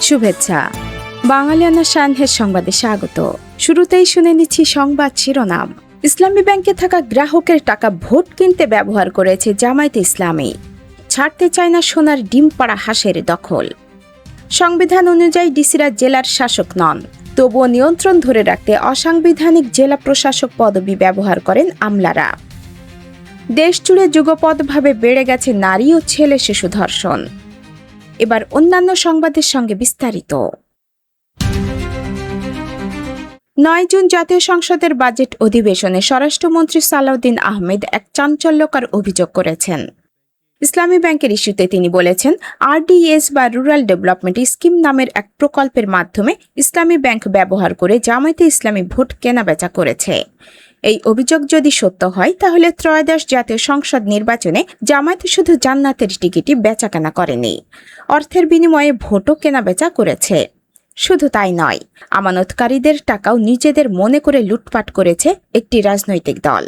শুভেচ্ছা। বাঙালিয়ানা শানহের সংবাদে স্বাগত। শুরুতেই শুনে নিচ্ছি সংবাদ শিরোনাম। ইসলামী ব্যাংকে থাকা গ্রাহকের টাকা ভোট কিনতে ব্যবহার করেছে জামায়াতে ইসলামী। ছাড়তে চায় না সোনার ডিম পাড়া হাঁসের দখল। সংবিধান অনুযায়ী ডিসিরা জেলার শাসক নন, তবুও নিয়ন্ত্রণ ধরে রাখতে অসাংবিধানিক জেলা প্রশাসক পদবি ব্যবহার করেন আমলারা। দেশ জুড়ে যুগপৎভাবে বেড়ে গেছে নারী ও ছেলে শিশু ধর্ষণ। এবার অন্যান্য সংবাদের সঙ্গে বিস্তারিত। ৯ জুন জাতীয় সংসদের বাজেট অধিবেশনে স্বরাষ্ট্রমন্ত্রী সালাউদ্দিন আহমেদ এক চাঞ্চল্যকর অভিযোগ করেছেন। ইসলামী ব্যাংকের ইস্যুতে তিনি বলেছেন, RDS বা রুরাল ডেভেলপমেন্ট স্কিম নামের এক প্রকল্পের মাধ্যমে ইসলামী ব্যাংক ব্যবহার করে জামায়াতে ইসলামী ভোট কেনাবেচা করেছে। এই অভিযোগ যদি সত্য হয়, তাহলে ত্রয়োদশ জাতীয় সংসদ নির্বাচনে জামায়াত শুধু জান্নাতের টিকিটই বেচাকেনা করেনি, অর্থের বিনিময়ে ভোটও কেনাবেচা করেছে। শুধু তাই নয়, আমানতকারীদের টাকাও নিজেদের মনে করে লুটপাট করেছে একটি রাজনৈতিক দল।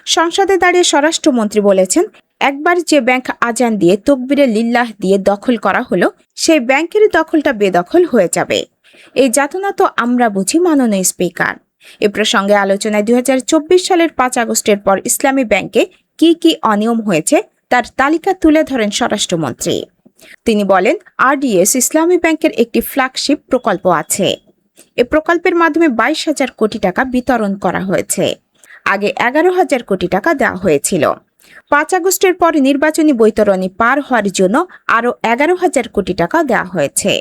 সংসদে দাঁড়িয়ে স্বরাষ্ট্রমন্ত্রী বলেছেন, একবার যে ব্যাংক আজান দিয়ে তকবিরে লিল্লাহ দিয়ে দখল করা হলো, সেই ব্যাংকের দখলটা বেদখল হয়ে যাবে। এই যাতনা তো আমরা বুঝি, মাননীয় স্পিকার। এ প্রসঙ্গে আলোচনায় 2024 সালের 5 আগস্টের পর ইসলামী ব্যাংকে কি কি অনিয়ম হয়েছে তার তালিকা তুলে ধরেন স্বরাষ্ট্রমন্ত্রী। তিনি বলেন, RDS ইসলামী ব্যাংকের একটি ফ্ল্যাগশিপ প্রকল্প আছে। এ প্রকল্পের মাধ্যমে 22,000 কোটি টাকা বিতরণ করা হয়েছে। আগে 11,000 কোটি টাকা দেওয়া হয়েছিল। 5 আগস্টের পর নির্বাচনী বৈতরণী পার হওয়ার জন্য আরও 11,000 কোটি টাকা দেওয়া হয়েছে।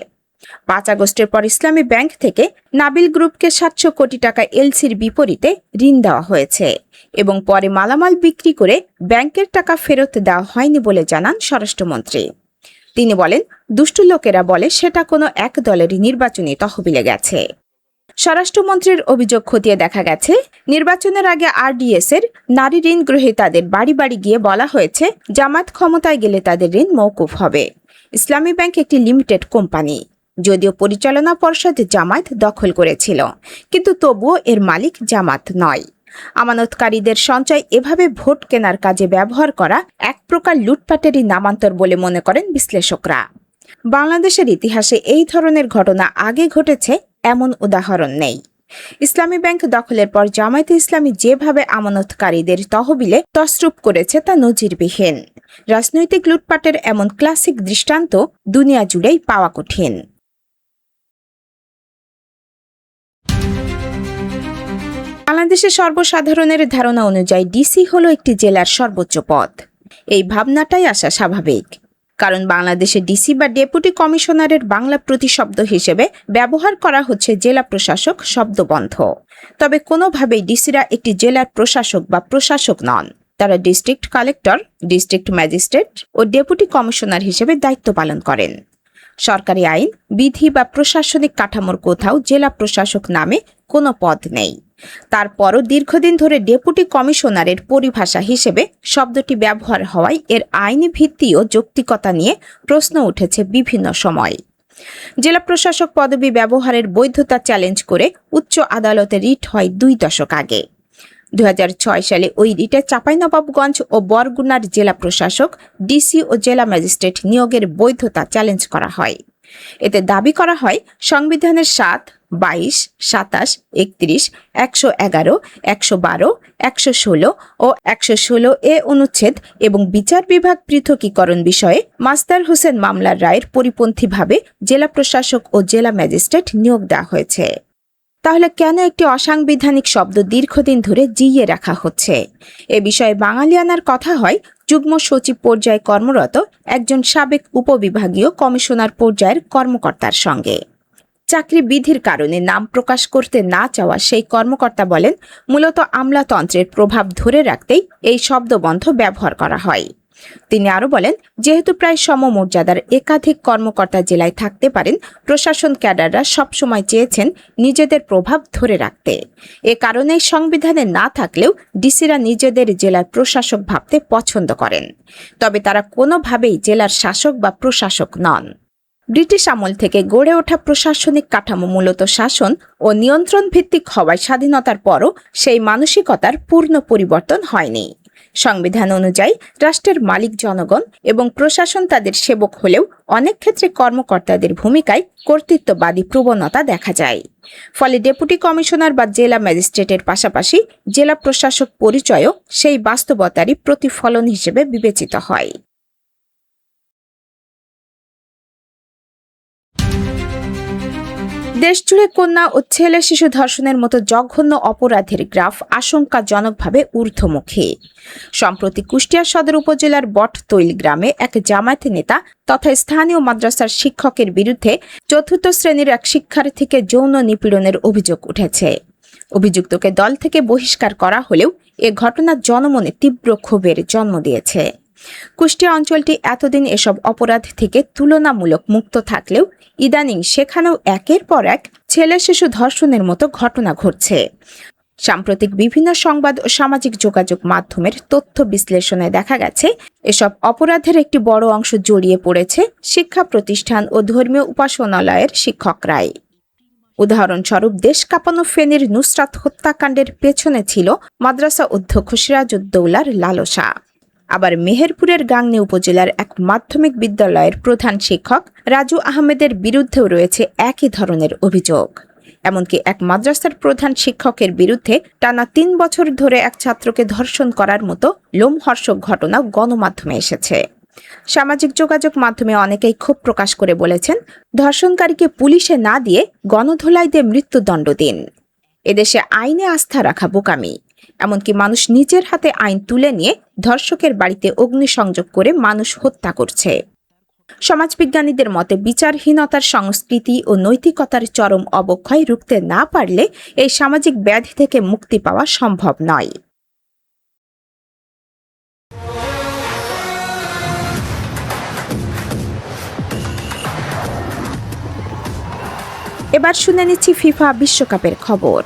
5 আগস্টের পর ইসলামী ব্যাংক থেকে নাবিল গ্রুপকে 700 কোটি টাকা এলসির বিপরীতে ঋণ দেওয়া হয়েছে এবং পরে মালামাল বিক্রি করে ব্যাংকের টাকা ফেরত দেওয়া হয়নি বলে জানান স্বরাষ্ট্রমন্ত্রী। তিনি বলেন, দুষ্টু লোকেরা বলে সেটা কোনো এক দলেরই নির্বাচনী তহবিলে গেছে। স্বরাষ্ট্রমন্ত্রীর অভিযোগ খতিয়ে দেখা গেছে, নির্বাচনের আগে RDS এর নারী ঋণ গ্রহীতাদের বাড়ি বাড়ি গিয়ে বলা হয়েছে, জামায়াত ক্ষমতায় গেলে তাদের ঋণ মওকুফ হবে। ইসলামী ব্যাংক একটি লিমিটেড কোম্পানি, যদিও পরিচালনা পর্ষদ জামায়াত দখল করেছিল, কিন্তু তবুও এর মালিক জামায়াত নয়। আমানতকারীদের সঞ্চয় এভাবে ভোট কেনার কাজে ব্যবহার করা এক প্রকার লুটপাটেরই নামান্তর বলে মনে করেন বিশ্লেষকরা। বাংলাদেশের ইতিহাসে এই ধরনের ঘটনা আগে ঘটেছে এমন উদাহরণ নেই। ইসলামী ব্যাংক দখলের পর জামায়াতে ইসলামী যেভাবে আমানতকারীদের তহবিলে তছরূপ করেছে তা নজিরবিহীন। রাজনৈতিক লুটপাটের এমন ক্লাসিক দৃষ্টান্ত দুনিয়া জুড়েই পাওয়া কঠিন। বাংলাদেশের সর্বসাধারণের ধারণা অনুযায়ী ডিসি হলো একটি জেলার সর্বোচ্চ পদ। এই ভাবনাটাই আসা স্বাভাবিক, কারণ বাংলাদেশে ডিসি বা ডেপুটি কমিশনারের বাংলা প্রতিশব্দ হিসেবে ব্যবহার করা হচ্ছে জেলা প্রশাসক শব্দবন্ধ। তবে কোনোভাবেই ডিসিরা একটি জেলার প্রশাসক বা প্রশাসক নন। তারা ডিস্ট্রিক্ট কালেক্টর, ডিস্ট্রিক্ট ম্যাজিস্ট্রেট ও ডেপুটি কমিশনার হিসেবে দায়িত্ব পালন করেন। সরকারি আইন, বিধি বা প্রশাসনিক কাঠামোর কোথাও জেলা প্রশাসক নামে কোনো পদ নেই। তারপরও দীর্ঘদিন ধরে ডেপুটি কমিশনারের পরিভাষা হিসেবে শব্দটি ব্যবহার হওয়ায় এর আইনি ভিত্তি ও যৌক্তিকতা নিয়ে প্রশ্ন উঠেছে বিভিন্ন সময়। জেলা প্রশাসক পদবি ব্যবহারের বৈধতা চ্যালেঞ্জ করে উচ্চ আদালতে রিট হয় 2 দশক আগে। 2006 সালে ওই রিটে চাঁপাইনবাবগঞ্জ ও বরগুনার জেলা প্রশাসক, ডিসি ও জেলা ম্যাজিস্ট্রেট নিয়োগের বৈধতা চ্যালেঞ্জ করা হয়। এতে দাবি করা হয়, সংবিধানের 7, 22, 27, 31, 111, 112, 116 ও 116A অনুচ্ছেদ এবং বিচার বিভাগ পৃথকীকরণ বিষয়ে মাস্তার হোসেন মামলার রায়ের পরিপন্থীভাবে জেলা প্রশাসক ও জেলা ম্যাজিস্ট্রেট নিয়োগ দেওয়া হয়েছে। তাহলে কেন একটি অসাংবিধানিক শব্দ দীর্ঘদিন ধরে জিইয়ে রাখা হচ্ছে? এ বিষয়ে বাঙালিয়ানার কথা হয় যুগ্ম সচিব পর্যায়ে কর্মরত একজন সাবেক উপবিভাগীয় কমিশনার পর্যায়ের কর্মকর্তার সঙ্গে। চাকরি বিধির কারণে নাম প্রকাশ করতে না চাওয়া সেই কর্মকর্তা বলেন, মূলত আমলাতন্ত্রের প্রভাব ধরে রাখতেই এই শব্দবন্ধ ব্যবহার করা হয়। তিনি আরও বলেন, যেহেতু প্রায় সমমর্যাদার একাধিক কর্মকর্তা জেলায় থাকতে পারেন, প্রশাসন ক্যাডাররা সবসময় চেয়েছেন নিজেদের প্রভাব ধরে রাখতে। এ কারণে সংবিধানে না থাকলেও ডিসিরা নিজেদের জেলার প্রশাসক ভাবতে পছন্দ করেন। তবে তারা কোনোভাবেই জেলার শাসক বা প্রশাসক নন। ব্রিটিশ আমল থেকে গড়ে ওঠা প্রশাসনিক কাঠামো মূলত শাসন ও নিয়ন্ত্রণ ভিত্তিক হওয়ায় স্বাধীনতার পরও সেই মানসিকতার পূর্ণ পরিবর্তন হয়নি। সংবিধান অনুযায়ী রাষ্ট্রের মালিক জনগণ এবং প্রশাসন তাদের সেবক হলেও অনেক ক্ষেত্রে কর্মকর্তাদের ভূমিকায় কর্তৃত্ববাদী প্রবণতা দেখা যায়। ফলে ডেপুটি কমিশনার বা জেলা ম্যাজিস্ট্রেটের পাশাপাশি জেলা প্রশাসক পরিচয়ও সেই বাস্তবতারই প্রতিফলন হিসেবে বিবেচিত হয়। দেশজুড়ে কন্যা ও ছেলে শিশু ধর্ষণের মতো জঘন্য অপরাধের গ্রাফ আশঙ্কাজনকভাবে ঊর্ধ্বমুখী। সম্প্রতি কুষ্টিয়া সদর উপজেলার বটতৈল গ্রামে এক জামায়াত নেতা তথা স্থানীয় মাদ্রাসার শিক্ষকের বিরুদ্ধে ৪র্থ শ্রেণীর এক শিক্ষার্থীকে যৌন নিপীড়নের অভিযোগ উঠেছে। অভিযুক্তকে দল থেকে বহিষ্কার করা হলেও এ ঘটনা জনমনে তীব্র ক্ষোভের জন্ম দিয়েছে। কুষ্টিয়া অঞ্চলটি এতদিন এসব অপরাধ থেকে তুলনামূলক মুক্ত থাকলেও ইদানিং সেখানেও একের পর এক ছেলে শিশু ধর্ষণের মতো ঘটনা ঘটছে। সাম্প্রতিক বিভিন্ন সংবাদ ও সামাজিক যোগাযোগ মাধ্যমের তথ্য বিশ্লেষণে দেখা গেছে এসব অপরাধের একটি বড় অংশ জড়িয়ে পড়েছে শিক্ষা প্রতিষ্ঠান ও ধর্মীয় উপাসনালয়ের শিক্ষকরাই। উদাহরণস্বরূপ দেশ কাঁপানো ফেনীর নুসরাত হত্যাকাণ্ডের পেছনে ছিল মাদ্রাসা অধ্যক্ষ সিরাজউদ্দৌলার লালসা। আবার মেহেরপুরের গাংনী উপজেলার এক মাধ্যমিক বিদ্যালয়ের প্রধান শিক্ষক রাজু আহমেদের বিরুদ্ধেও রয়েছে একই ধরনের অভিযোগ। এমনকি এক মাদ্রাসার প্রধান শিক্ষকের বিরুদ্ধে টানা ৩ বছর ধরে এক ছাত্রকে ধর্ষণ করার মতো লোমহর্ষক ঘটনাও গণমাধ্যমে এসেছে। সামাজিক যোগাযোগ মাধ্যমে অনেকেই ক্ষোভ প্রকাশ করে বলেছেন, ধর্ষণকারীকে পুলিশে না দিয়ে গণধোলাই দিয়ে মৃত্যুদণ্ড দিন। এদেশে আইনে আস্থা রাখা বোকামি। এমনকি মানুষ নিজের হাতে আইন তুলে নিয়ে ধর্ষকের বাড়িতে অগ্নিসংযোগ করে মানুষ হত্যা করছে। সমাজবিজ্ঞানীদের মতে বিচারহীনতার সংস্কৃতি ও নৈতিকতার চরম অবক্ষয় রুখতে না পারলে এই সামাজিক ব্যাধি থেকে মুক্তি পাওয়া সম্ভব নয়। এবার শুনে নিচ্ছি ফিফা বিশ্বকাপের খবর।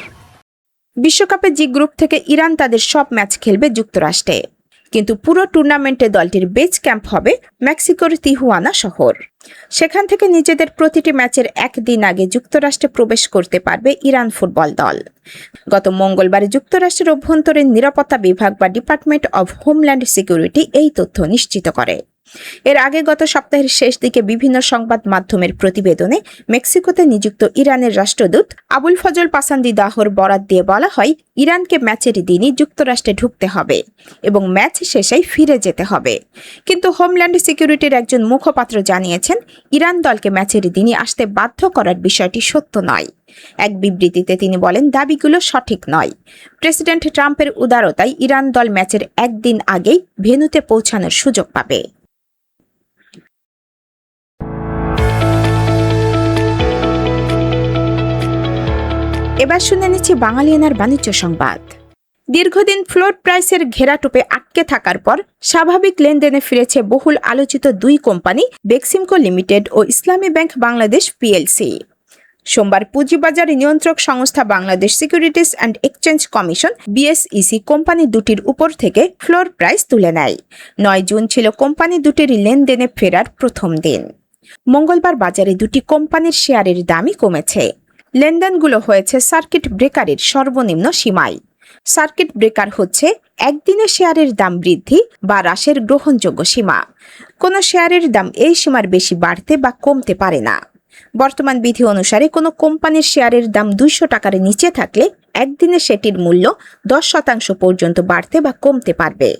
বিশ্বকাপে জি গ্রুপ থেকে ইরান তাদের সব ম্যাচ খেলবে যুক্তরাষ্ট্রে, কিন্তু পুরো টুর্নামেন্টে দলটির বেস ক্যাম্প হবে মেক্সিকোর তিহুয়ানা শহর। সেখান থেকে নিজেদের প্রতিটি ম্যাচের একদিন আগে যুক্তরাষ্ট্রে প্রবেশ করতে পারবে ইরান ফুটবল দল। গত মঙ্গলবার যুক্তরাষ্ট্রের অভ্যন্তরীণ নিরাপত্তা বিভাগ বা ডিপার্টমেন্ট অব হোমল্যান্ড সিকিউরিটি এই তথ্য নিশ্চিত করে। এর আগে গত সপ্তাহের শেষ দিকে বিভিন্ন সংবাদ মাধ্যমের প্রতিবেদনে মেক্সিকোতে নিযুক্ত ইরানের রাষ্ট্রদূত আবুল ফজল পাসান্দিদাহর বরাত দিয়ে বলা হয়, ইরানকে ম্যাচের দিনই যুক্তরাষ্ট্রে ঢুকতে হবে এবং ম্যাচ শেষেই ফিরে যেতে হবে। কিন্তু হোমল্যান্ড সিকিউরিটির একজন মুখপাত্র জানিয়েছেন, ইরান দলকে ম্যাচের দিনই আসতে বাধ্য করার বিষয়টি সত্য নয়। এক বিবৃতিতে তিনি বলেন, দাবিগুলো সঠিক নয়। প্রেসিডেন্ট ট্রাম্পের উদারতায় ইরান দল ম্যাচের একদিন আগেই ভেন্যুতে পৌঁছানোর সুযোগ পাবে। এবার শুনে নিচ্ছি বাঙালিয়ানার বাণিজ্য সংবাদ। দীর্ঘদিন ফ্লোর প্রাইসের ঘেরাটোপে আটকে থাকার পর স্বাভাবিক লেনদেনে ফিরেছে বহুল আলোচিত দুই কোম্পানি বেক্সিমকো লিমিটেড ও ইসলামী ব্যাংক বাংলাদেশ পিএলসি। সোমবার পুঁজিবাজার নিয়ন্ত্রক সংস্থা Bangladesh securities and exchange commission BSEC company দুটির উপর থেকে ফ্লোর প্রাইস তুলে নেয়। 9 জুন ছিল কোম্পানি দুটির লেনদেনে ফেরার প্রথম দিন। মঙ্গলবার বাজারে দুটি কোম্পানির শেয়ারের দামই কমেছে। লেনদেনগুলো হয়েছে সার্কিট ব্রেকারের সর্বনিম্ন সীমায়। সার্কিট ব্রেকার হচ্ছে একদিনে শেয়ারের দাম বৃদ্ধি বা হ্রাসের গ্রহণযোগ্য সীমা। কোনো শেয়ারের দাম এই সীমার বেশি বাড়তে বা কমতে পারে না। বর্তমান বিধি অনুসারে কোনো কোম্পানির শেয়ারের দাম 200 টাকার নিচে থাকলে একদিনে সেটির মূল্য 10% পর্যন্ত বাড়তে বা কমতে পারবে।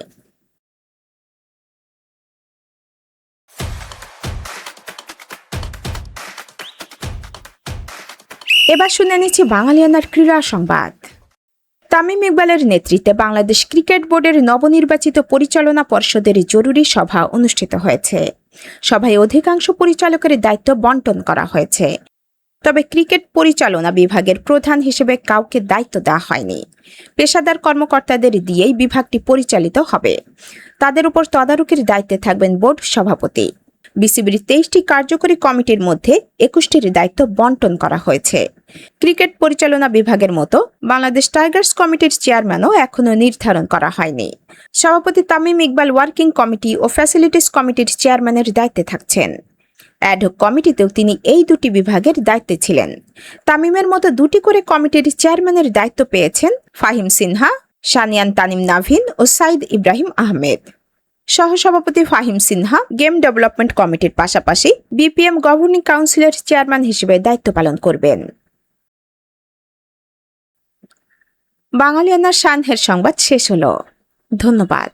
এবার শুনে নিচ্ছি বাঙালিয়ানার ক্রীড়া সংবাদ। তামিম ইকবালের নেতৃত্বে বাংলাদেশ ক্রিকেট বোর্ডের নবনির্বাচিত পরিচালনা পর্ষদের জরুরি সভা অনুষ্ঠিত হয়েছে। সভায় অধিকাংশ পরিচালকের দায়িত্ব বন্টন করা হয়েছে। তবে ক্রিকেট পরিচালনা বিভাগের প্রধান হিসেবে কাউকে দায়িত্ব দেওয়া হয়নি। পেশাদার কর্মকর্তাদের দিয়েই বিভাগটি পরিচালিত হবে। তাদের উপর তদারকির দায়িত্বে থাকবেন বোর্ড সভাপতি। বিসিবির 23টি কার্যকরী কমিটির মধ্যে 21টির দায়িত্ব বন্টন করা হয়েছে। ক্রিকেট পরিচালনা বিভাগের মতো বাংলাদেশ টাইগার্স কমিটির চেয়ারম্যানও এখনও নির্ধারণ করা হয়নি। সভাপতি তামিম ইকবাল ওয়ার্কিং কমিটি ও ফ্যাসিলিটিস কমিটির চেয়ারম্যানের দায়িত্বে থাকছেন। অ্যাডহক কমিটিতেও তিনি এই দুটি বিভাগের দায়িত্বে ছিলেন। তামিমের মতো দুটি করে কমিটির চেয়ারম্যানের দায়িত্ব পেয়েছেন ফাহিম সিনহা, সানিয়ান তানিম নাভিন ও সাইদ ইব্রাহিম আহমেদ। সহসভাপতি ফাহিম সিনহা গেম ডেভেলপমেন্ট কমিটির পাশাপাশি বিপিএম গভর্নিং কাউন্সিলের চেয়ারম্যান হিসেবে দায়িত্ব পালন করবেন। বাঙালিয়ানার সানহের সংবাদ শেষ হলো। ধন্যবাদ।